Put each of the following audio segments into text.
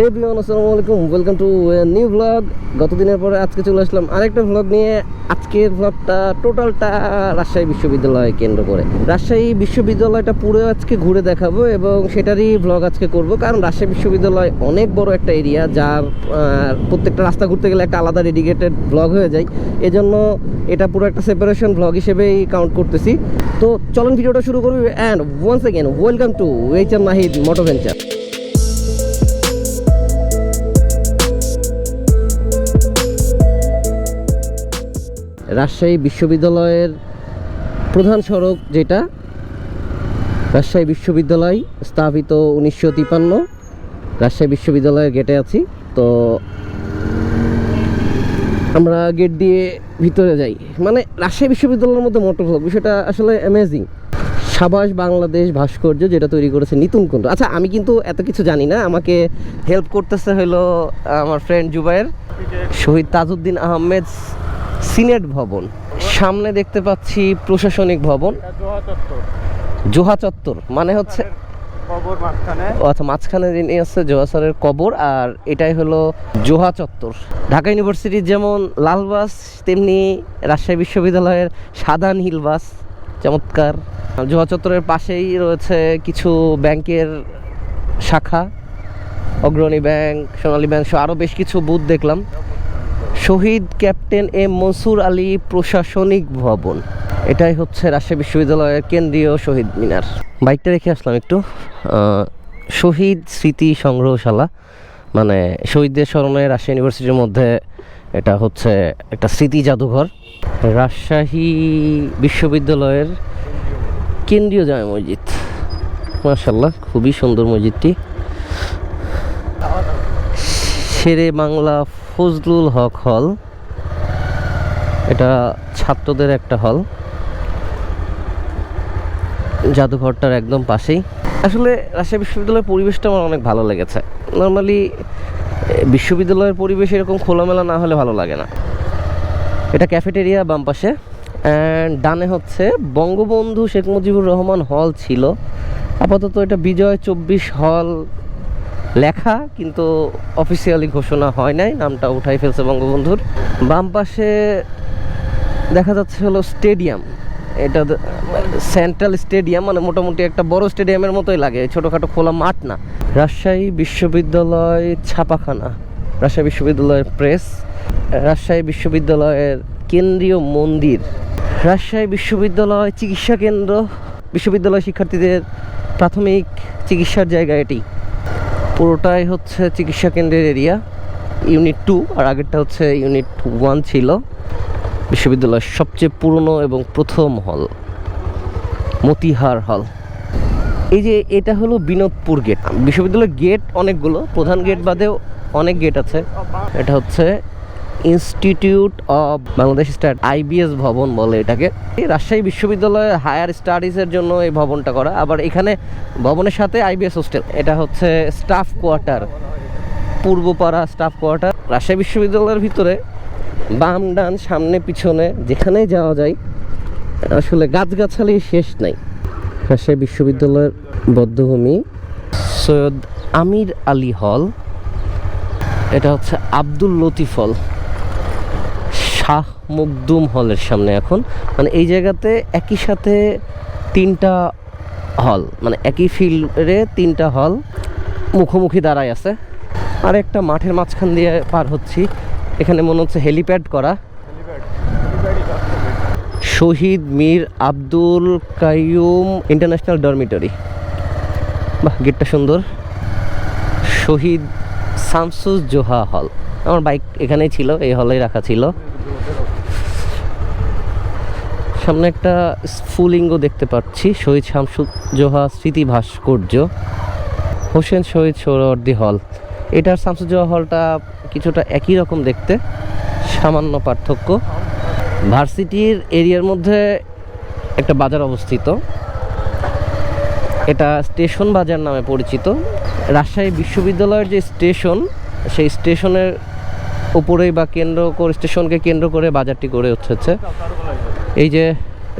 Everyone আসসালামু আলাইকুম, welcome to new blog. গতদিনের পরে আজকে চলে আসলাম আরেকটা ব্লগ নিয়ে। আজকের ব্লগটা টোটালটা রাজশাহী বিশ্ববিদ্যালয় কেন্দ্র করে। রাজশাহী বিশ্ববিদ্যালয়টা পুরো আজকে ঘুরে দেখাবো এবং সেটারই ব্লগ আজকে করব, কারণ রাজশাহী বিশ্ববিদ্যালয় অনেক বড় একটা এরিয়া, যার প্রত্যেকটা রাস্তা ঘুরতে গেলে একটা আলাদা ডেডিকেটেড ব্লগ হয়ে যায়। এজন্য এটা পুরো একটা সেপারেশন ব্লগ হিসেবেই কাউন্ট করতেছি। তো চলুন ভিডিওটা শুরু করবি। And once again welcome to H M. Nahid moto venture. Rajshahi বিশ্ববিদ্যালয়ের প্রধান সড়ক, যেটা রাজশাহী বিশ্ববিদ্যালয় স্থাপিত 1953, রাজশাহী বিশ্ববিদ্যালয়ের গেটে আছি। তো আমরা গেট দিয়ে ভিতরে যাই, মানে রাজশাহী বিশ্ববিদ্যালয়ের মধ্যে মোটর ব্লগ, বিষয়টা আসলে অ্যামেজিং। সাবাস বাংলাদেশ ভাস্কর্য, যেটা তৈরি করেছে নিতুন কুণ্ড। আচ্ছা, আমি কিন্তু এত কিছু জানি না, আমাকে হেল্প করতেছে হলো আমার ফ্রেন্ড জুবায়ের। শহীদ তাজউদ্দিন আহমেদ সিনেট ভবন, সামনে দেখতে পাচ্ছি প্রশাসনিক ভবন, জোহা চত্বর, মানে হচ্ছে কবর মাঝখানে। আচ্ছা, মাঝখানে যিনি আছে জোহা স্যারের কবর, আর এটাই হলো জোহা চত্বর। ঢাকা ইউনিভার্সিটির যেমন লাল বাস, তেমনি রাজশাহী বিশ্ববিদ্যালয়ের সাদা নীল বাস, চমৎকার। জোহা চত্বরের পাশেই রয়েছে কিছু ব্যাংকের শাখা, অগ্রণী ব্যাংক, সোনালী ব্যাংক সহ আরও বেশ কিছু বুথ দেখলাম। শহীদ ক্যাপ্টেন এম মনসুর আলী প্রশাসনিক ভবন, এটাই হচ্ছে রাজশাহী বিশ্ববিদ্যালয়ের কেন্দ্রীয় শহীদ মিনার। বাইকটা রেখে আসলাম একটু। শহীদ স্মৃতি সংগ্রহশালা, মানে শহীদদের স্মরণে রাজশাহী ইউনিভার্সিটির মধ্যে এটা হচ্ছে একটা স্মৃতি জাদুঘর। রাজশাহী বিশ্ববিদ্যালয়ের কেন্দ্রীয় জামে মসজিদ, মাশাআল্লাহ খুবই সুন্দর মসজিদটি। শেরে বাংলা ফজলুল হক হল, এটা ছাত্রদের একটা হল, জাদুঘরটার একদম পাশেই। আসলে রাজশাহী বিশ্ববিদ্যালয়ের পরিবেশটা আমার অনেক ভালো লেগেছে। নর্মালি বিশ্ববিদ্যালয়ের পরিবেশ এরকম খোলামেলা না হলে ভালো লাগে না। এটা ক্যাফেটেরিয়া বাম পাশে, অ্যান্ড ডানে হচ্ছে বঙ্গবন্ধু শেখ মুজিবুর রহমান হল ছিল। আপাতত এটা বিজয় 24 হল লেখা, কিন্তু অফিসিয়ালি ঘোষণা হয় নাই, নামটা উঠাই ফেলছে বঙ্গবন্ধুর। বাম পাশে দেখা যাচ্ছে হলো স্টেডিয়াম, এটা সেন্ট্রাল স্টেডিয়াম, মানে মোটামুটি একটা বড় স্টেডিয়ামের মতোই লাগে, ছোটোখাটো খোলা মাঠ না। রাজশাহী বিশ্ববিদ্যালয় ছাপাখানা, রাজশাহী বিশ্ববিদ্যালয়ের প্রেস, রাজশাহী বিশ্ববিদ্যালয়ের কেন্দ্রীয় মন্দির, রাজশাহী বিশ্ববিদ্যালয় চিকিৎসা কেন্দ্র, বিশ্ববিদ্যালয় শিক্ষার্থীদের প্রাথমিক চিকিৎসার জায়গা এটি। পুরোটাই হচ্ছে চিকিৎসা কেন্দ্রের এরিয়া। ইউনিট 2 আর আগেরটা হচ্ছে ইউনিট 1 ছিল। বিশ্ববিদ্যালয়ের সবচেয়ে পুরনো এবং প্রথম হল মতিহার হল। এই যে এটা হলো বিনোদপুর গেট। বিশ্ববিদ্যালয়ের গেট অনেকগুলো, প্রধান গেট বাদেও অনেক গেট আছে। এটা হচ্ছে institute of Bangladesh study, IBS ভবন বলে এটাকে। এই রাজশাহী বিশ্ববিদ্যালয়ের হায়ার স্টাডিজের জন্য এই ভবনটা করা। আবার এখানে ভবনের সাথে আইবিএস হোস্টেল, এটা হচ্ছে staff quarter, Purbapara staff quarter. Rajshahi বিশ্ববিদ্যালয়ের ভিতরে বাম ডান সামনে পিছনে যেখানেই যাওয়া যায়, আসলে গাছগাছালি শেষ নাই। রাজশাহী বিশ্ববিদ্যালয়ের বধ্যভূমি সৈয়দ আমির আলী হল, এটা হচ্ছে আব্দুল লতিফ হল, শাহ মখদুম হলের সামনে এখন, মানে এই জায়গাতে একই সাথে 3টা হল, মানে একই ফিল্ডে 3টা হল মুখোমুখি দাঁড়ায় আছে। আর একটা মাঠের মাঝখান দিয়ে পার হচ্ছি, এখানে মনে হচ্ছে হেলিপ্যাড করা। শহীদ মীর আব্দুল কাইয়ুম ইন্টারন্যাশনাল ডরমিটরি, বাহ গেটটা সুন্দর। শহীদ শামসুজ্জোহা হল, আমার বাইক এখানেই ছিল, এই হলেই রাখা ছিল। সামনে একটা স্ফুলিঙ্গ দেখতে পাচ্ছি, শহীদ শামসুজ্জোহা স্মৃতি ভাস্কর্য। হোসেন শহীদ সোহরাওয়ার্দী হল, এটার শামসুজ্জোহা হলটা কিছুটা একই রকম দেখতে, সামান্য পার্থক্য। ভার্সিটির এরিয়ার মধ্যে একটা বাজার অবস্থিত, এটা স্টেশন বাজার নামে পরিচিত। রাজশাহী বিশ্ববিদ্যালয়ের যে স্টেশন, সেই স্টেশনের উপরেই বা কেন্দ্র করে, স্টেশনকে কেন্দ্র করে বাজারটি গড়ে উঠেছে। এই যে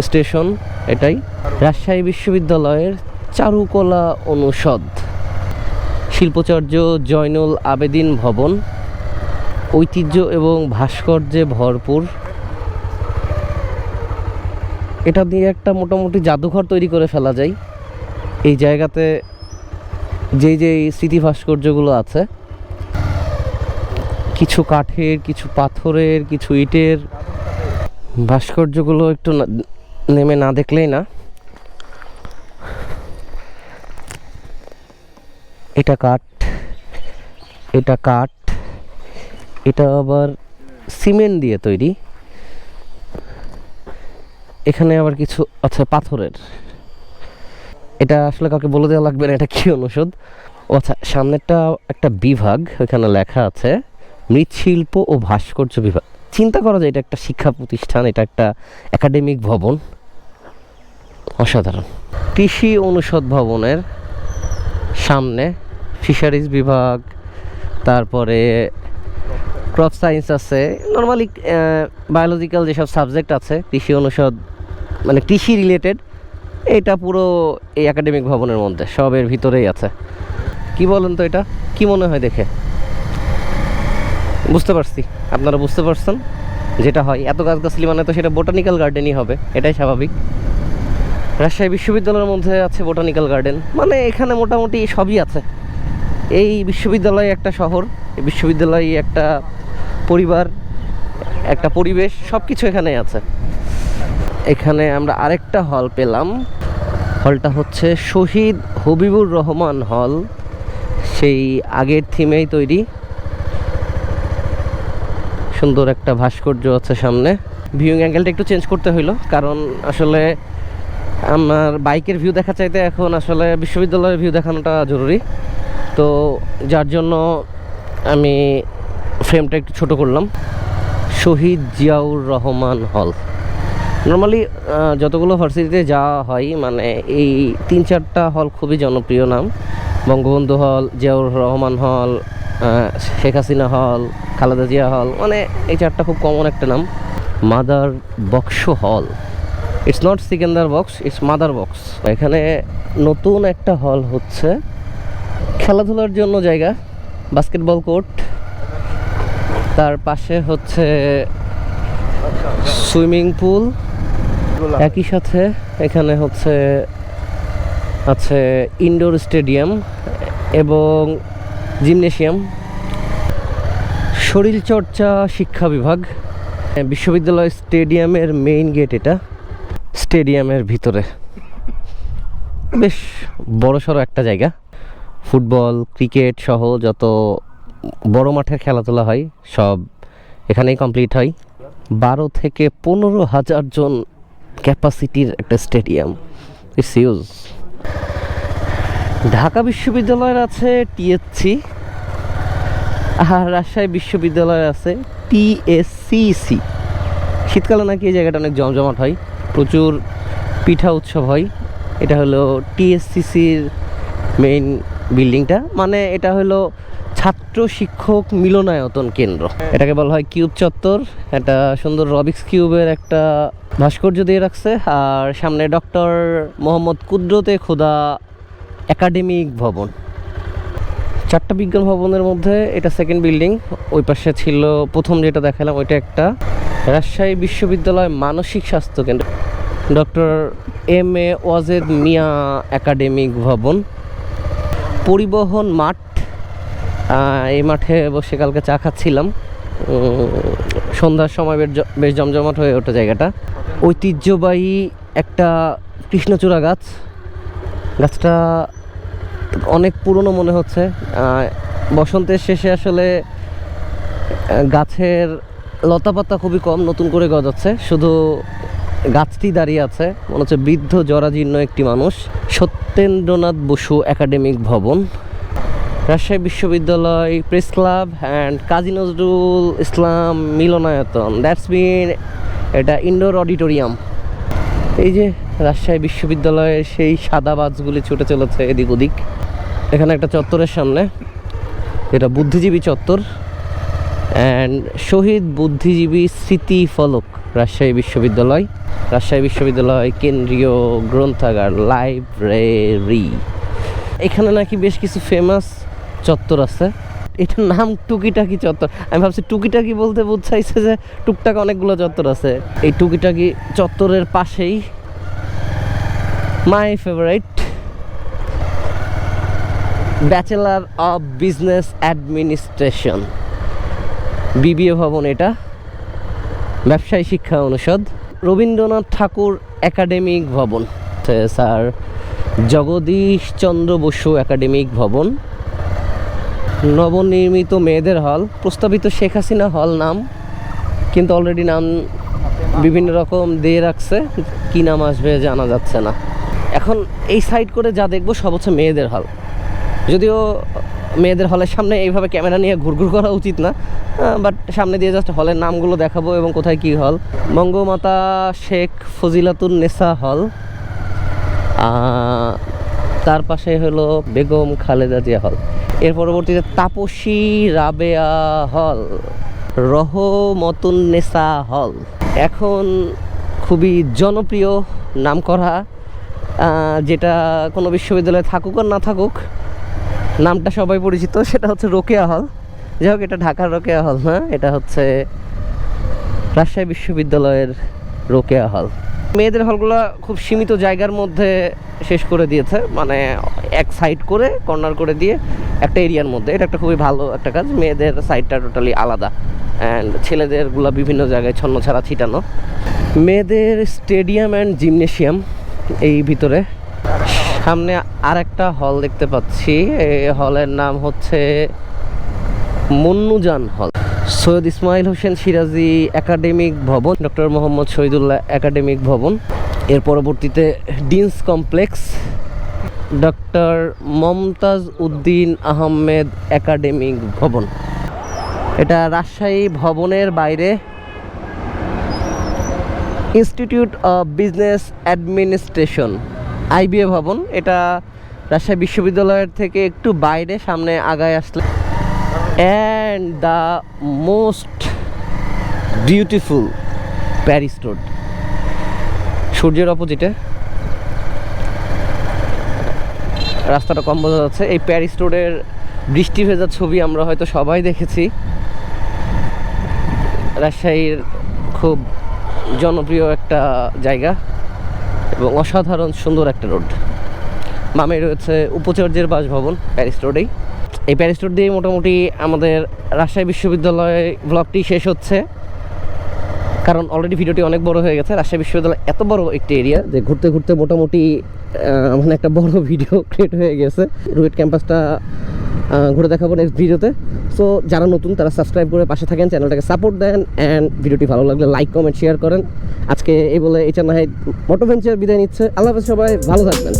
স্টেশন, এটাই রাজশাহী বিশ্ববিদ্যালয়ের চারুকলা অনুষদ। শিল্পাচার্য জয়নুল আবেদিন ভবন, ঐতিহ্য এবং ভাস্কর্যে ভরপুর। এটা দিয়ে একটা মোটামুটি জাদুঘর তৈরি করে ফেলা যায়। এই জায়গাতে যে স্মৃতি ভাস্কর্যগুলো আছে, কিছু কাঠের, কিছু পাথরের, কিছু ইটের ভাস্কর্যগুলো একটু নেমে না দেখলেই না। এটা কাঠ, এটা কাঠ, এটা আবার সিমেন্ট দিয়ে তৈরি। এখানে আবার কিছু আছে পাথরের। এটা আসলে কাউকে বলে দেওয়া লাগবে না এটা কি অনুষদ। আচ্ছা, সামনেরটা একটা বিভাগ, এখানে লেখা আছে মৃৎশিল্প ও ভাস্কর্য বিভাগ। চিন্তা করা যায় এটা একটা শিক্ষা প্রতিষ্ঠান, এটা একটা একাডেমিক ভবন। অসাধারণ। কৃষি অনুষদ ভবনের সামনে ফিশারিজ বিভাগ, তারপরে ক্রপ সায়েন্স আছে, নর্মালি বায়োলজিক্যাল যেসব সাবজেক্ট আছে কৃষি অনুষদ মানে কৃষি রিলেটেড, এটা পুরো এই একাডেমিক ভবনের মধ্যে সবের ভিতরেই আছে। কি বলেন তো, এটা কি মনে হয় দেখে? বুঝতে পারছি, আপনারা বুঝতে পারছেন যেটা হয়। এত গাছগাছালি মানে তো সেটা বোটানিক্যাল গার্ডেনই হবে, এটাই স্বাভাবিক। রাজশাহী বিশ্ববিদ্যালয়ের মধ্যে আছে বোটানিক্যাল গার্ডেন, মানে এখানে মোটামুটি সবই আছে। এই বিশ্ববিদ্যালয় একটা শহর, এই বিশ্ববিদ্যালয় একটা পরিবার, একটা পরিবেশ, সব কিছু এখানেই আছে। এখানে আমরা আরেকটা হল পেলাম। হলটা হচ্ছে শহীদ হবিবুর রহমান হল, সেই আগের থিমেই তৈরি। সুন্দর একটা ভাস্কর্য আছে সামনে। ভিউইং অ্যাঙ্গেলটা একটু চেঞ্জ করতে হইলো, কারণ আসলে আমার বাইকের ভিউ দেখা চাইতে এখন আসলে বিশ্ববিদ্যালয়ের ভিউ দেখানোটা জরুরি। তো যার জন্য আমি ফ্রেমটা একটু ছোট করলাম। শহীদ জিয়াউর রহমান হল। নর্মালি যতগুলো ভার্সিটিতে যাওয়া হয় মানে এই 3-4টা হল খুবই জনপ্রিয় নাম। বঙ্গবন্ধু হল, জিয়াউর রহমান হল, শেখ হাসিনা হল, খালেদা জিয়া হল, মানে এই 4টা খুব কমন একটা নাম। মাদার বক্স হল, it's not Sikander box, it's mother box. এখানে নতুন একটা হল হচ্ছে, খেলাধুলার জন্য জায়গা, বাস্কেটবল কোর্ট, তার পাশে হচ্ছে সুইমিং পুল, একই সাথে এখানে হচ্ছে আছে ইনডোর স্টেডিয়াম এবং জিমনেশিয়াম। শরীরচর্চা শিক্ষা বিভাগ। বিশ্ববিদ্যালয় স্টেডিয়ামের মেইন গেট এটা, স্টেডিয়ামের ভিতরে বেশ বড়সড় একটা জায়গা। ফুটবল, ক্রিকেট সহ যত বড় মাঠের খেলাধুলা হয় সব এখানেই কমপ্লিট হয়। 12 থেকে 15,000 জন ক্যাপাসিটির একটা স্টেডিয়াম, ইটস হিউজ। ঢাকা বিশ্ববিদ্যালয়ের আছে টিএসসি, আর রাজশাহী বিশ্ববিদ্যালয়ের আছে টিএসসিসি। শীতকালে নাকি এই জায়গাটা অনেক জমজমাট হয়, প্রচুর পিঠা উৎসব হয়। এটা হলো টিএসসিসির মেইন বিল্ডিংটা, মানে এটা হলো ছাত্র শিক্ষক মিলনায়তন কেন্দ্র। এটাকে বলা হয় কিউব চত্বর। একটা সুন্দর রবিক্স কিউবের একটা ভাস্কর্য দিয়ে রাখছে, আর সামনে ডক্টর মোহাম্মদ কুদরতে খোদা একাডেমিক ভবন। 4টা বিজ্ঞান ভবনের মধ্যে এটা সেকেন্ড বিল্ডিং। ওই পাশে ছিল প্রথম যেটা দেখালাম, ওইটা একটা। রাজশাহী বিশ্ববিদ্যালয় মানসিক স্বাস্থ্য কেন্দ্র, doctor M A. Wazed Miah academic ভবন। পরিবহন মাঠ, এই মাঠে বসে কালকে চা খাচ্ছিলাম, সন্ধ্যার সময় বেশ জমজমাট হয়ে ওঠে জায়গাটা। ঐতিহ্যবাহী একটা কৃষ্ণচূড়া গাছ, গাছটা অনেক পুরনো মনে হচ্ছে। বসন্তের শেষে আসলে গাছের লতাপাতা খুবই কম, নতুন করে গজাচ্ছে, শুধু গাছটি দাঁড়িয়ে আছে, মনে হচ্ছে বৃদ্ধ জরাজীর্ণ একটি মানুষ। সত্যেন্দ্রনাথ বসু একাডেমিক ভবন। রাজশাহী বিশ্ববিদ্যালয় press club and Kazi Nazrul Islam মিলনায়তন, দ্যাটস মিন এটা ইনডোর অডিটোরিয়াম। এই যে রাজশাহী বিশ্ববিদ্যালয়ের সেই সাদা বাসগুলি ছুটে চলেছে এদিক ওদিক। এখানে একটা চত্বরের সামনে, এটা বুদ্ধিজীবী চত্বর অ্যান্ড শহীদ বুদ্ধিজীবী স্মৃতি ফলক রাজশাহী বিশ্ববিদ্যালয়। রাজশাহী বিশ্ববিদ্যালয় কেন্দ্রীয় গ্রন্থাগার, লাইব্রেরি। এখানে নাকি বেশ কিছু ফেমাস চত্বর আছে। এটার নাম টুকিটাকি চত্বর। আমি ভাবছি টুকিটাকি বলতে বুঝাইছে যে টুকটাক অনেকগুলো চত্বর আছে। এই টুকিটাকি চত্বরের পাশেই my favourite bachelor of business administration, BBA ভবন। এটা ব্যবসায়ী শিক্ষা অনুষদ, রবীন্দ্রনাথ ঠাকুর একাডেমিক ভবন, স্যার জগদীশ চন্দ্র বসু একাডেমিক ভবন, নবনির্মিত মেয়েদের হল, প্রস্তাবিত শেখ হাসিনা হল নাম, কিন্তু অলরেডি নাম বিভিন্ন রকম দিয়ে রাখছে, কী নাম আসবে জানা যাচ্ছে না। এখন এই সাইড করে যা দেখবো সব হচ্ছে মেয়েদের হল, যদিও মেয়েদের হলের সামনে এইভাবে ক্যামেরা নিয়ে ঘুরঘুর করা উচিত না, বাট সামনে দিয়ে জাস্ট হলের নামগুলো দেখাবো এবং কোথায় কী হল। বঙ্গমাতা শেখ ফজিলাতুন নেসা হল, তার পাশে হলো বেগম খালেদা জিয়া হল, এর পরবর্তীতে তাপসী রাবেয়া হল, রহমতুন্নেসা হল। এখন খুবই জনপ্রিয় নামকরা, যেটা কোনো বিশ্ববিদ্যালয়ে থাকুক আর না থাকুক নামটা সবাই পরিচিত, সেটা হচ্ছে রোকেয়া হল। যাই হোক, এটা ঢাকার রোকেয়া হল না, এটা হচ্ছে রাজশাহী বিশ্ববিদ্যালয়ের রোকেয়া হল। মেয়েদের হলগুলো খুব সীমিত জায়গার মধ্যে শেষ করে দিয়েছে, মানে এক সাইড করে কর্নার করে দিয়ে একটা এরিয়ার মধ্যে। এটা একটা খুবই ভালো একটা কাজ। মেয়েদের সাইডটা টোটালি আলাদা অ্যান্ড ছেলেদেরগুলো বিভিন্ন জায়গায় ছন্ন ছাড়া ছিটানো। মেয়েদের স্টেডিয়াম অ্যান্ড জিমনেশিয়াম এই ভিতরে। সামনে আর একটা হল দেখতে পাচ্ছি, এই হলের নাম হচ্ছে মুন্নুজান হল। সৈয়দ ইসমাইল হোসেন সিরাজি একাডেমিক ভবন, ডক্টর মোহাম্মদ শহীদুল্লাহ একাডেমিক ভবন। এর পরবর্তীতে deans complex, doctor Momtaz Uddin Ahmed academic ভবন। এটা রাজশাহী ভবনের বাইরে institute of business administration IBA ভবন। এটা রাজশাহী বিশ্ববিদ্যালয়ের থেকে একটু বাইরে, সামনে আগায় আসলে। And the most beautiful Paris road, সূর্যের অপোজিটে। রাস্তাটা কম বোঝা যাচ্ছে। এই প্যারিস রোডের বৃষ্টি ভেজা ছবি আমরা হয়তো সবাই দেখেছি। রাজশাহীর খুব জনপ্রিয় একটা জায়গা এবং অসাধারণ সুন্দর একটা রোড। বামে রয়েছে উপাচার্যের বাসভবন প্যারিস রোডেই। এই প্যারিস রোড দিয়ে মোটামুটি আমাদের রাজশাহী বিশ্ববিদ্যালয় ব্লগটি শেষ হচ্ছে, কারণ অলরেডি ভিডিওটি অনেক বড় হয়ে গেছে। রাজশাহী বিশ্ববিদ্যালয় এত বড় একটি এরিয়া যে ঘুরতে ঘুরতে মোটামুটি মানে একটা বড় ভিডিও ক্রিয়েট হয়ে গেছে। রুয়েট ক্যাম্পাসটা ঘুরে দেখাবো নেক্সট ভিডিওতে। সো যারা নতুন তারা সাবস্ক্রাইব করে পাশে থাকেন, চ্যানেলটাকে সাপোর্ট দেন অ্যান্ড ভিডিওটি ভালো লাগলে লাইক কমেন্ট শেয়ার করেন। আজকে এই বলে এই চ্যানেল মোটো ভেঞ্চার বিদায় নিচ্ছে। আল্লাহ হাফেজ, সবাই ভালো থাকবেন।